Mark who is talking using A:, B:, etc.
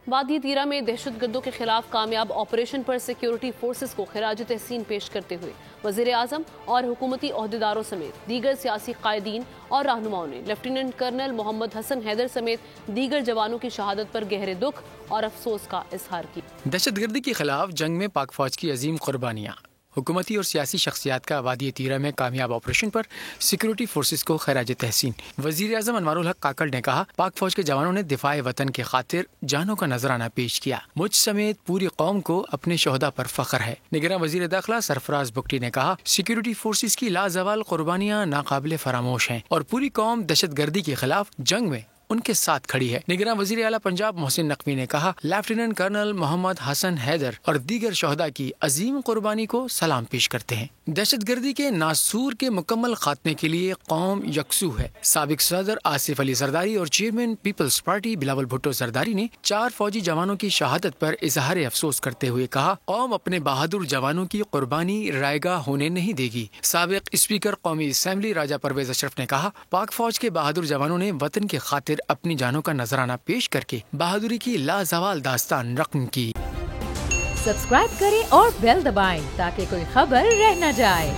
A: وادی تیرا میں دہشت گردوں کے خلاف کامیاب آپریشن پر سیکیورٹی فورسز کو خراج تحسین پیش کرتے ہوئے وزیر اعظم اور حکومتی عہدیداروں سمیت دیگر سیاسی قائدین اور رہنماؤں نے لیفٹیننٹ کرنل محمد حسن حیدر سمیت دیگر جوانوں کی شہادت پر گہرے دکھ اور افسوس کا اظہار کیا۔
B: دہشت گردی کے خلاف جنگ میں پاک فوج کی عظیم قربانیاں، حکومتی اور سیاسی شخصیات کا وادی تیرا میں کامیاب آپریشن پر سیکیورٹی فورسز کو خراج تحسین۔ وزیر اعظم انوار الحق کاکڑ نے کہا، پاک فوج کے جوانوں نے دفاع وطن کے خاطر جانوں کا نذرانہ پیش کیا۔ مجھ سمیت پوری قوم کو اپنے شہداء پر فخر ہے۔ نگراں وزیر داخلہ سرفراز بگٹی نے کہا، سیکیورٹی فورسز کی لازوال قربانیاں ناقابل فراموش ہیں اور پوری قوم دہشت گردی کے خلاف جنگ میں ان کے ساتھ کھڑی ہے۔ نگراں وزیر اعلیٰ پنجاب محسن نقوی نے کہا، لیفٹیننٹ کرنل محمد حسن حیدر اور دیگر شہداء کی عظیم قربانی کو سلام پیش کرتے ہیں۔ دہشت گردی کے ناسور کے مکمل خاتمے کے لیے قوم یکسو ہے۔ سابق صدر آصف علی زرداری اور چیئرمین پیپلز پارٹی بلاول بھٹو زرداری نے 4 فوجی جوانوں کی شہادت پر اظہار افسوس کرتے ہوئے کہا، قوم اپنے بہادر جوانوں کی قربانی رائیگاں ہونے نہیں دے گی۔ سابق اسپیکر قومی اسمبلی راجہ پرویز اشرف نے کہا، پاک فوج کے بہادر جوانوں نے وطن کے خاطر اپنی جانوں کا نذرانہ پیش کر کے بہادری کی لازوال داستان رقم کی۔
C: سبسکرائب کریں اور بیل دبائیں تاکہ کوئی خبر رہ نہ جائے۔